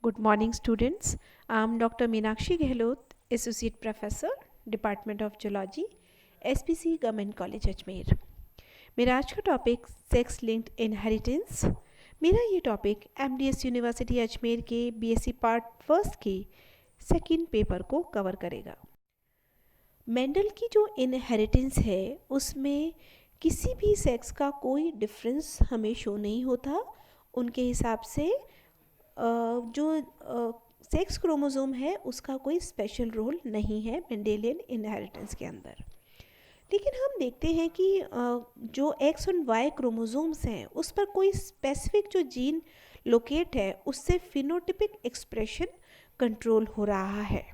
Good morning, students. I'm Dr. Meenakshi Gehlot, Associate Professor, Department of Geology, SPC government college Ajmer. मेरा आज का topic sex linked inheritance. मेरा ये topic MDS university Ajmer के BSc part first के second paper को cover करेगा। Mendel की जो इनहेरिटेंस है उसमें किसी भी सेक्स का कोई डिफरेंस हमें शो नहीं होता। उनके हिसाब से जो सेक्स क्रोमोसोम है उसका कोई स्पेशल रोल नहीं है मेंडेलियन इनहेरिटेंस के अंदर। लेकिन हम देखते हैं कि जो एक्स और वाई क्रोमोसोम्स हैं उस पर कोई स्पेसिफिक जो जीन लोकेट है उससे फिनोटिपिक एक्सप्रेशन कंट्रोल हो रहा है।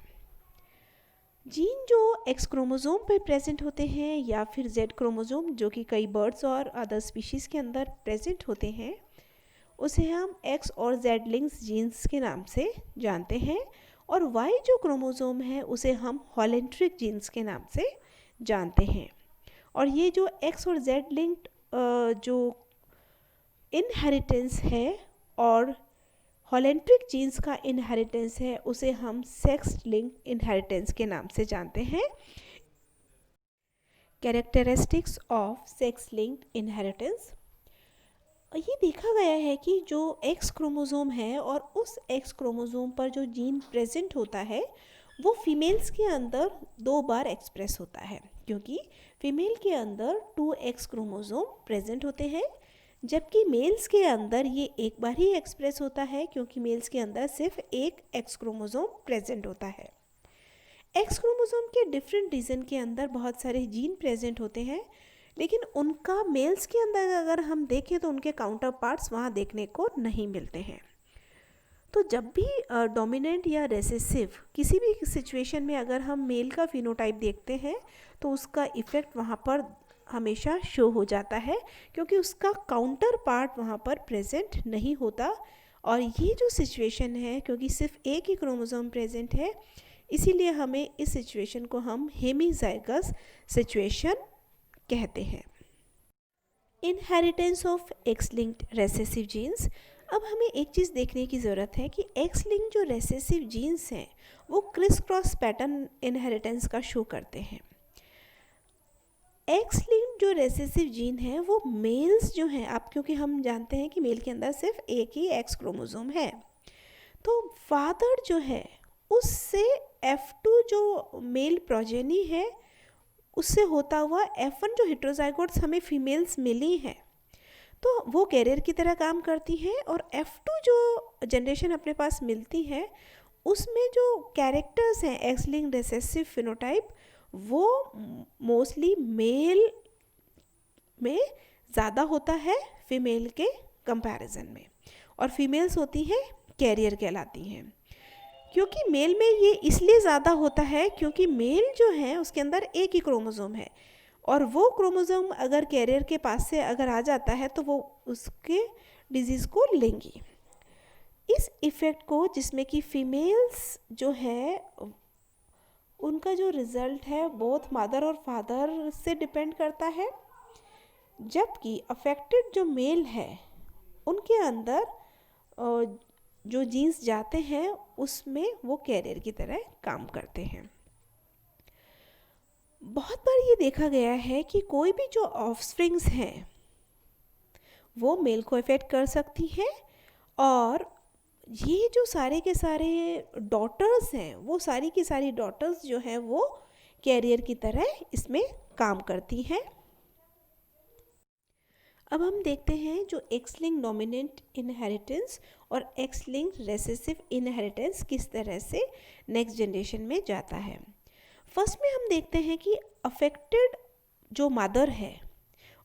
जीन जो एक्स क्रोमोसोम पर प्रेजेंट होते हैं या फिर जेड क्रोमोसोम जो कि कई बर्ड्स और अदर स्पीशीज़ के अंदर प्रेजेंट होते हैं उसे हम एक्स और जेड लिंक्स जीन्स के नाम से जानते हैं, और वाई जो क्रोमोसोम है उसे हम हॉलेंट्रिक जीन्स के नाम से जानते हैं। और ये जो एक्स और जेड लिंक्ड जो इनहेरिटेंस है और हॉलेंट्रिक जीन्स का इनहेरिटेंस है उसे हम सेक्स लिंक्ड इनहेरिटेंस के नाम से जानते हैं। Characteristics of sex linked inheritance, ये देखा गया है कि जो एक्स क्रोमोसोम है और उस एक्स क्रोमोसोम पर जो जीन प्रेजेंट होता है वो फीमेल्स के अंदर 2 बार एक्सप्रेस होता है, क्योंकि फीमेल के अंदर 2 एक्स क्रोमोसोम प्रेजेंट होते हैं, जबकि मेल्स के अंदर ये एक बार ही एक्सप्रेस होता है क्योंकि मेल्स के अंदर सिर्फ एक एक्स क्रोमोसोम प्रेजेंट होता है। एक्स क्रोमोसोम के डिफरेंट रीजन के अंदर बहुत सारे जीन प्रेजेंट होते हैं, लेकिन उनका मेल्स के अंदर अगर हम देखें तो उनके काउंटर पार्ट्स वहाँ देखने को नहीं मिलते हैं। तो जब भी डोमिनेंट या रेसेसिव किसी भी सिचुएशन में अगर हम मेल का फिनोटाइप देखते हैं तो उसका इफ़ेक्ट वहाँ पर हमेशा शो हो जाता है, क्योंकि उसका काउंटर पार्ट वहाँ पर प्रेजेंट नहीं होता। और ये जो सिचुएशन है, क्योंकि सिर्फ एक ही क्रोमोसोम प्रेजेंट है, इसीलिए हमें इस सिचुएशन को हम हेमीजाइगस सिचुएशन कहते हैं। Inheritance of X linked recessive genes. अब हमें एक चीज़ देखने की ज़रूरत है कि एक्स लिंक्ड जो रेसेसिव जीन्स हैं वो क्रिस क्रॉस पैटर्न इनहेरिटेंस का शो करते हैं। एक्स लिंक्ड जो रेसेसिव जीन है वो मेल्स जो हैं, आप क्योंकि हम जानते हैं कि मेल के अंदर सिर्फ एक ही एक्स क्रोमोसोम है, तो फादर जो है उससे F2 जो मेल प्रोजेनी है उससे होता हुआ F1 जो हेट्रोजाइगोट्स हमें फीमेल्स मिली हैं तो वो कैरियर की तरह काम करती हैं, और F2 जो जनरेशन अपने पास मिलती है उसमें जो कैरेक्टर्स हैं एक्स लिंक्ड रिसेसिव फिनोटाइप वो मोस्टली मेल में ज़्यादा होता है फीमेल के कंपैरिजन में, और फीमेल्स होती हैं कैरियर कहलाती हैं। क्योंकि मेल में ये इसलिए ज़्यादा होता है क्योंकि मेल जो है उसके अंदर एक ही क्रोमोसोम है, और वो क्रोमोसोम अगर कैरियर के पास से अगर आ जाता है तो वो उसके डिजीज़ को लेंगी। इस इफ़ेक्ट को, जिसमें कि फीमेल्स जो है उनका जो रिज़ल्ट है बोथ मदर और फादर से डिपेंड करता है, जबकि अफेक्टेड जो मेल है उनके अंदर जो जीन्स जाते हैं उसमें वो कैरियर की तरह काम करते हैं। बहुत बार ये देखा गया है कि कोई भी जो ऑफस्प्रिंग्स हैं वो मेल को इफेक्ट कर सकती हैं, और ये जो सारे के सारे डॉटर्स हैं वो सारी की सारी डॉटर्स जो हैं वो कैरियर की तरह इसमें काम करती हैं। अब हम देखते हैं जो एक्स लिंक डोमिनेंट इनहेरिटेंस और एक्स लिंक रेसेसिव इनहेरिटेंस किस तरह से नेक्स्ट जनरेशन में जाता है। फर्स्ट में हम देखते हैं कि अफेक्टेड जो मदर है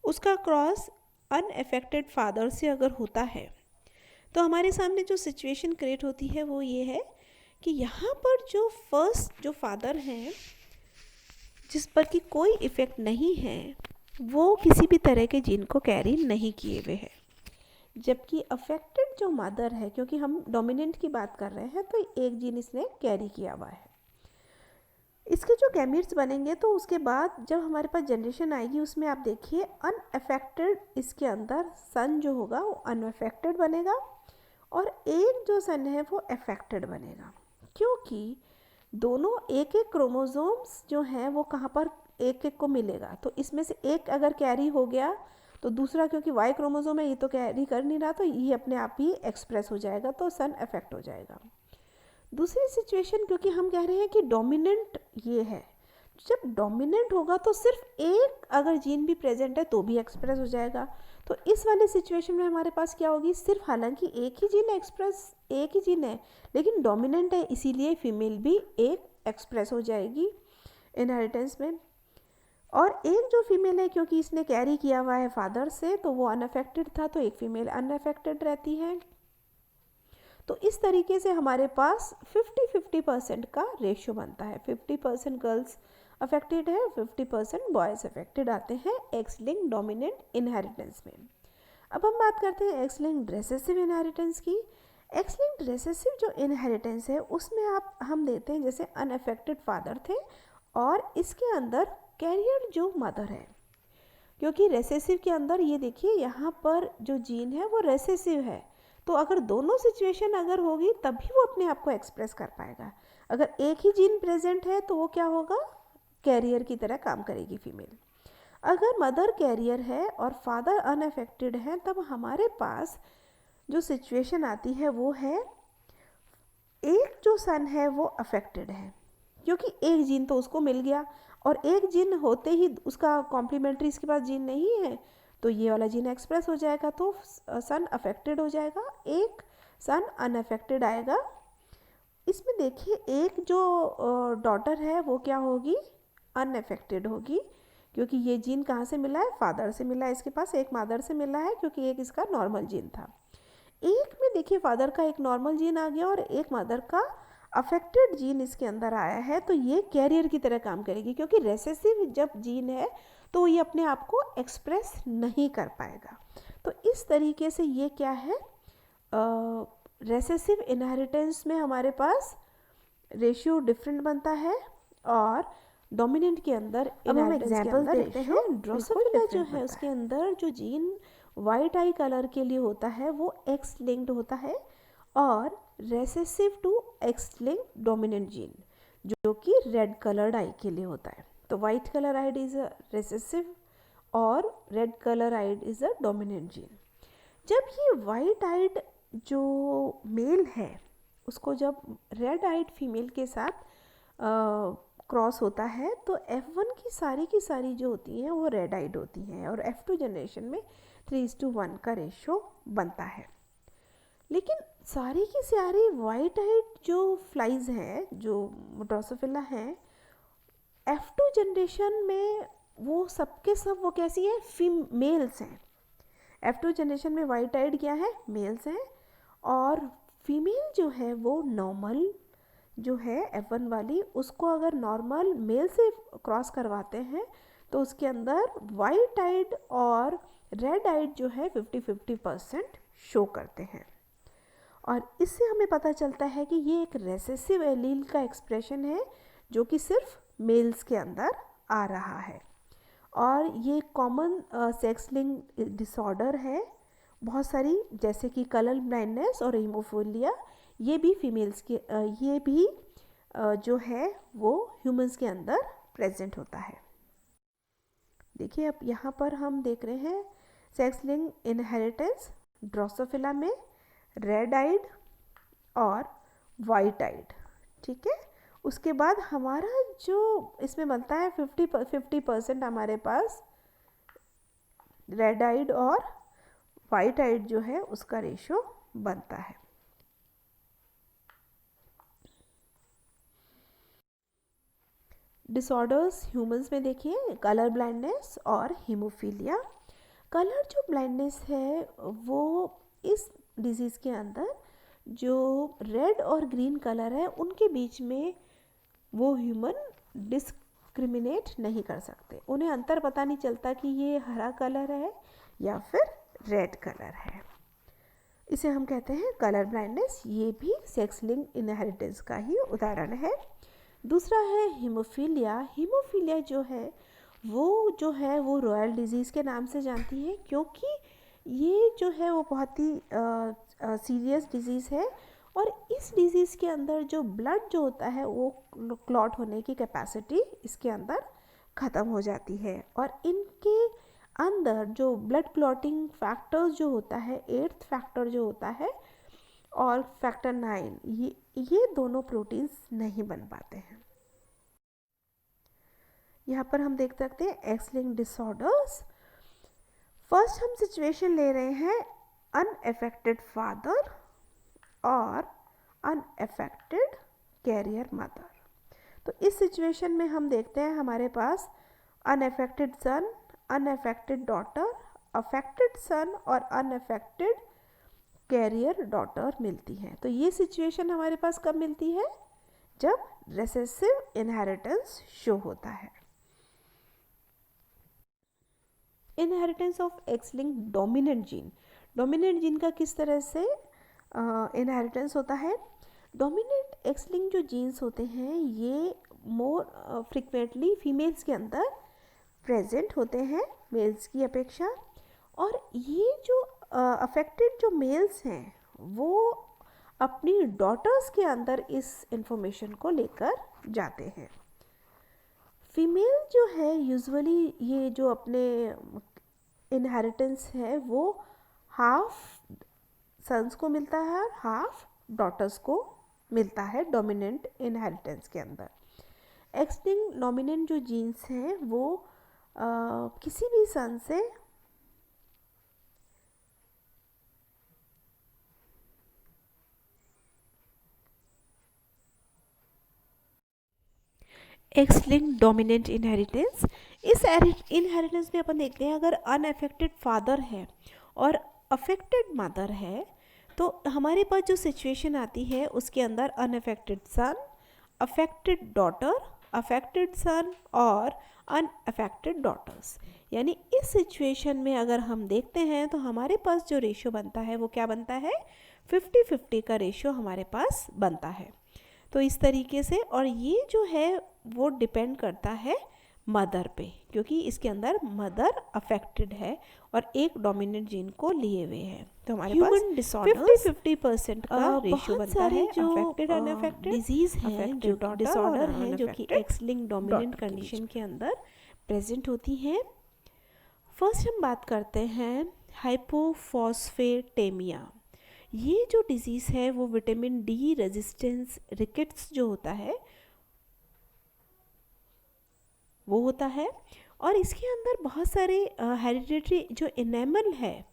उसका क्रॉस अनअफेक्टेड फादर से अगर होता है तो हमारे सामने जो सिचुएशन क्रिएट होती है वो ये है कि यहाँ पर जो फर्स्ट जो फादर हैं जिस पर कि कोई इफ़ेक्ट नहीं है वो किसी भी तरह के जीन को कैरी नहीं किए हुए हैं, जबकि अफेक्टेड जो मदर है, क्योंकि हम डोमिनेंट की बात कर रहे हैं तो एक जीन इसने कैरी किया हुआ है। इसके जो गैमीट्स बनेंगे तो उसके बाद जब हमारे पास जनरेशन आएगी उसमें आप देखिए अनअफेक्टेड, इसके अंदर सन जो होगा वो अनअफेक्टेड बनेगा, और एक जो सन है वो अफेक्टेड बनेगा, क्योंकि दोनों एक एक क्रोमोसोम्स जो हैं वो कहाँ पर एक एक को मिलेगा। तो इसमें से एक अगर कैरी हो गया तो दूसरा, क्योंकि वाई क्रोमोसोम है, ये तो कैरी कर नहीं रहा, तो ये अपने आप ही एक्सप्रेस हो जाएगा, तो सन अफेक्ट हो जाएगा। दूसरी सिचुएशन, क्योंकि हम कह रहे हैं कि डोमिनेंट ये है, जब डोमिनेंट होगा तो सिर्फ एक अगर जीन भी प्रेजेंट है तो भी एक्सप्रेस हो जाएगा। तो इस वाले सिचुएशन में हमारे पास क्या होगी, सिर्फ हालांकि एक ही जीन एक्सप्रेस, एक ही जीन है लेकिन डोमिनेंट है, इसीलिए फीमेल भी एक एक्सप्रेस हो जाएगी इनहेरिटेंस में। और एक जो फीमेल है, क्योंकि इसने कैरी किया हुआ है फादर से, तो वो अनअफेक्टेड था, तो एक फीमेल अनअफेक्टेड रहती है। तो इस तरीके से हमारे पास 50-50% का रेशियो बनता है। 50% गर्ल्स अफेक्टेड है, 50% बॉयज़ अफेक्टेड आते हैं एक्स लिंक डोमिनेंट इनहेरिटेंस में। अब हम बात करते हैं एक्स लिंक रिसेसिव इनहेरिटेंस की। एक्स लिंक रिसेसिव जो इनहेरिटेंस है उसमें हम देते हैं जैसे अनअफेक्टेड फादर थे और इसके अंदर कैरियर जो मदर है, क्योंकि रेसेसिव के अंदर ये देखिए यहाँ पर जो जीन है वो रेसेसिव है, तो अगर दोनों सिचुएशन अगर होगी तभी वो अपने आप को एक्सप्रेस कर पाएगा। अगर एक ही जीन प्रेजेंट है तो वो क्या होगा, कैरियर की तरह काम करेगी फीमेल। अगर मदर कैरियर है और फादर अनअफेक्टेड है, तब हमारे पास जो सिचुएशन आती है वो है एक जो सन है वो अफेक्टेड है, क्योंकि एक जीन तो उसको मिल गया और एक जीन होते ही उसका कॉम्प्लीमेंट्री इसके पास जीन नहीं है, तो ये वाला जीन एक्सप्रेस हो जाएगा, तो सन अफेक्टेड हो जाएगा, एक सन अनअफेक्टेड आएगा। इसमें देखिए एक जो डॉटर है वो क्या होगी, अनअफेक्टेड होगी, क्योंकि ये जीन कहाँ से मिला है, फादर से मिला है, इसके पास एक मदर से मिला है, क्योंकि एक इसका नॉर्मल जीन था। एक में देखिए फादर का एक नॉर्मल जीन आ गया और एक मदर का अफेक्टेड जीन इसके अंदर आया है, तो ये कैरियर की तरह काम करेगी, क्योंकि रेसेसिव जब जीन है तो ये अपने आप को एक्सप्रेस नहीं कर पाएगा। तो इस तरीके से ये क्या है, रेसेसिव इनहेरिटेंस में हमारे पास रेशियो डिफरेंट बनता है और डोमिनेंट के अंदर अब हम एग्जांपल देखते हैं। ड्रोसोफिला जो है उसके अंदर जो जीन वाइट आई कलर के लिए होता है वो एक्स लिंक्ड होता है और recessive to X linked dominant gene जो कि रेड कलर्ड आई के लिए होता है। तो white colour eyed is a recessive और red colour eyed is a dominant gene. जब ये वाइट आइड जो मेल है उसको जब रेड आइड फीमेल के साथ क्रॉस होता है तो F1 की सारी जो होती हैं वो रेड आइड होती हैं और F2 जनरेशन में 3:1 का रेशो बनता है। लेकिन सारी की सारी वाइट आइड जो फ्लाइज हैं जो ड्रोसोफिला हैं, F2 जनरेशन में वो सबके सब वो कैसी है, फीमेल्स हैं। F2 जनरेशन में वाइट आइड क्या है, मेल्स हैं, और फीमेल जो है वो नॉर्मल जो है F1 वाली, उसको अगर नॉर्मल मेल से क्रॉस करवाते हैं तो उसके अंदर वाइट आइड और रेड आइड जो है 50-50% शो करते हैं। और इससे हमें पता चलता है कि ये एक रेसेसिव एलील का एक्सप्रेशन है जो कि सिर्फ मेल्स के अंदर आ रहा है। और ये कॉमन सेक्स लिंक डिसऑर्डर है बहुत सारी, जैसे कि कलर ब्लाइंडनेस और हीमोफिलिया, ये भी फीमेल्स के ये भी जो है वो ह्यूमंस के अंदर प्रेजेंट होता है। देखिए अब यहाँ पर हम देख रहे हैं सेक्स लिंक इनहेरिटेंस ड्रोसोफिला में रेड आइड और वाइट आइड, ठीक है। उसके बाद हमारा जो इसमें बनता है 50% हमारे पास रेड आइड और वाइट आइड जो है उसका रेशो बनता है। डिसऑर्डर्स ह्यूमंस में देखिए कलर ब्लाइंडनेस और हीमोफीलिया। कलर जो ब्लाइंडनेस है वो इस डिजीज़ के अंदर जो रेड और ग्रीन कलर है उनके बीच में वो ह्यूमन डिस्क्रिमिनेट नहीं कर सकते, उन्हें अंतर पता नहीं चलता कि ये हरा कलर है या फिर रेड कलर है, इसे हम कहते हैं कलर ब्लाइंडनेस। ये भी सेक्स लिंक इनहेरिटेंस का ही उदाहरण है। दूसरा है हीमोफीलिया। हीमोफीलिया जो है वो रॉयल डिजीज़ के नाम से जानती है, क्योंकि ये जो है वो बहुत ही सीरियस डिजीज़ है और इस डिजीज़ के अंदर जो ब्लड जो होता है वो क्लॉट होने की कैपेसिटी इसके अंदर ख़त्म हो जाती है और इनके अंदर जो ब्लड क्लॉटिंग फैक्टर्स जो होता है 8th फैक्टर जो होता है और फैक्टर 9 ये दोनों प्रोटीन्स नहीं बन पाते हैं। यहाँ पर हम देख सकते हैं एक्स लिंक्ड डिसऑर्डर्स। फर्स्ट हम सिचुएशन ले रहे हैं अनअफेक्टेड फादर और अनअफेक्टेड कैरियर मदर। तो इस सिचुएशन में हम देखते हैं हमारे पास अनअफेक्टेड सन, अनअफेक्टेड डॉटर, अफेक्टेड सन और अनअफेक्टेड कैरियर डॉटर मिलती है। तो ये सिचुएशन हमारे पास कब मिलती है? जब रिसेसिव इनहेरिटेंस शो होता है। Inheritance of X linked dominant gene. Dominant gene का किस तरह से इनहेरिटेंस होता है? डोमिनेंट एक्स लिंक्ड जो जीन्स होते हैं ये मोर फ्रिक्वेंटली फीमेल्स के अंदर प्रेजेंट होते हैं मेल्स की अपेक्षा और ये जो अफेक्टेड जो मेल्स हैं वो अपनी डॉटर्स के अंदर इस इंफॉर्मेशन को लेकर जाते हैं। फीमेल जो है यूजुअली ये जो अपने इनहेरिटेंस है वो हाफ सन्स को मिलता है और हाफ डॉटर्स को मिलता है डोमिनेंट इनहेरिटेंस के अंदर। एक्स लिंक्ड डोमिनेंट जो जीन्स हैं वो किसी भी सन से एक्स लिंक्ड डोमिनेंट इनहेरिटेंस, इस इनहेरिटेंस में अपन देखते हैं अगर अनअफेक्टेड फादर है और अफेक्टेड मदर है तो हमारे पास जो सिचुएशन आती है उसके अंदर अनअफेक्टेड सन, अफेक्टेड डॉटर, अफेक्टेड सन और अनअफेक्टेड डॉटर्स। यानी इस सिचुएशन में अगर हम देखते हैं तो हमारे पास जो रेशियो बनता है वो क्या बनता है? 50-50 का रेशियो हमारे पास बनता है। तो इस तरीके से, और ये जो है वो डिपेंड करता है मदर पे क्योंकि इसके अंदर मदर अफेक्टेड है और एक डोमिनेंट जीन को लिए हुए है। तो हमारे पास 50-50% का रेशियो बनता है जो अफेक्टेड अनअफेक्टेड डिजीज है, जो डिसऑर्डर है जो कि एक्स लिंक्ड डोमिनेंट कंडीशन के अंदर प्रेजेंट होती हैं। फर्स्ट हम बात करते हैं हाइपोफॉस्फेटेमिया। ये जो डिजीज़ है वो विटामिन डी रेजिस्टेंस रिकेट्स जो होता है वो होता है और इसके अंदर बहुत सारे हेरिडिटरी जो इनेमल है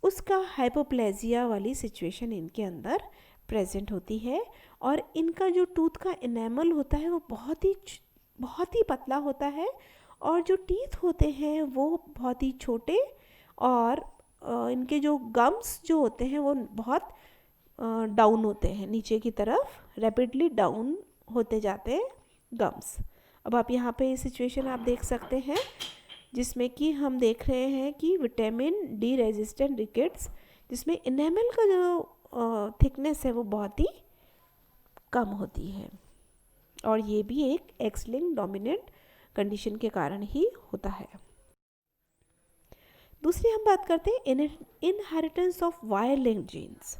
उसका हाइपोप्लेजिया वाली सिचुएशन इनके अंदर प्रेजेंट होती है और इनका जो टूथ का इनेमल होता है वो बहुत ही पतला होता है और जो टीथ होते हैं वो बहुत ही छोटे और इनके जो गम्स जो होते हैं वो बहुत डाउन होते हैं, नीचे की तरफ रैपिडली डाउन होते जाते हैं गम्स। अब आप यहाँ पे सिचुएशन आप देख सकते हैं जिसमें कि हम देख रहे हैं कि विटामिन डी रेजिस्टेंट रिकेट्स जिसमें इनेमल का जो थिकनेस है वो बहुत ही कम होती है और ये भी एक एक्स लिंक्ड डोमिनेंट कंडीशन के कारण ही होता है। दूसरी हम बात करते हैं inheritance of Y linked genes.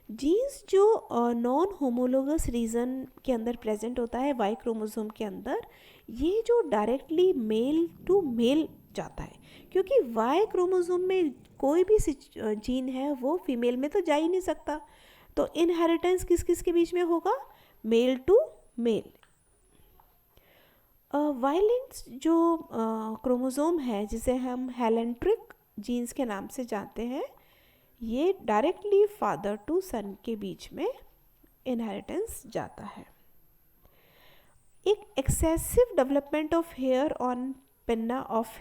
Genes जो नॉन होमोलोगस रीजन के अंदर प्रेजेंट होता है वाई क्रोमोसोम के अंदर, ये जो डायरेक्टली मेल टू मेल जाता है क्योंकि वाई क्रोमोसोम में कोई भी जीन है वो फीमेल में तो जा ही नहीं सकता। तो इनहेरिटेंस किस किस के बीच में होगा? Male to male. Y linked जो क्रोमोसोम है जिसे हम हेलेंट्रिक जीन्स के नाम से जानते हैं, ये डायरेक्टली फादर टू सन के बीच में इनहेरिटेंस जाता है। एक excessive development of hair on pinna of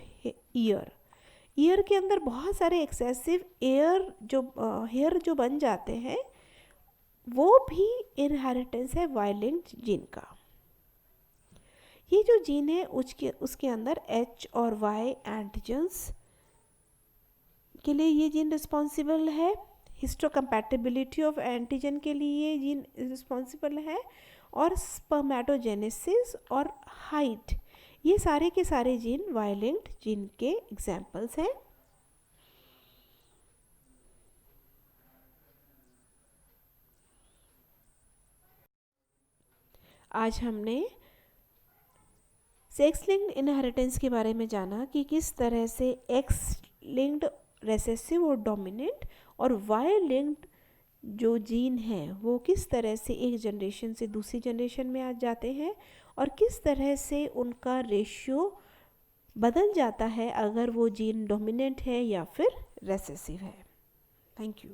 ear के अंदर बहुत सारे एक्सेसिव हेयर जो बन जाते हैं वो भी इनहेरिटेंस है वाई लिंक्ड जीन का। ये जो जीन है उसके अंदर H और Y एंटीजन्स के लिए ये जीन रिस्पॉन्सिबल है, हिस्टोकम्पैटिबिलिटी ऑफ एंटीजन के लिए ये जीन रिस्पॉन्सिबल है और स्पर्मेटोजेनेसिस और हाइट, ये सारे के सारे जीन वाई लिंक्ड जीन के एग्जाम्पल्स हैं। आज हमने सेक्स लिंक्ड इनहेरिटेंस के बारे में जाना कि किस तरह से एक्स लिंक्ड रेसेसिव और डोमिनेंट और वाई लिंक्ड जो जीन हैं वो किस तरह से एक जनरेशन से दूसरी जनरेशन में आ जाते हैं और किस तरह से उनका रेशियो बदल जाता है अगर वो जीन डोमिनेंट है या फिर रेसेसिव है। Thank you.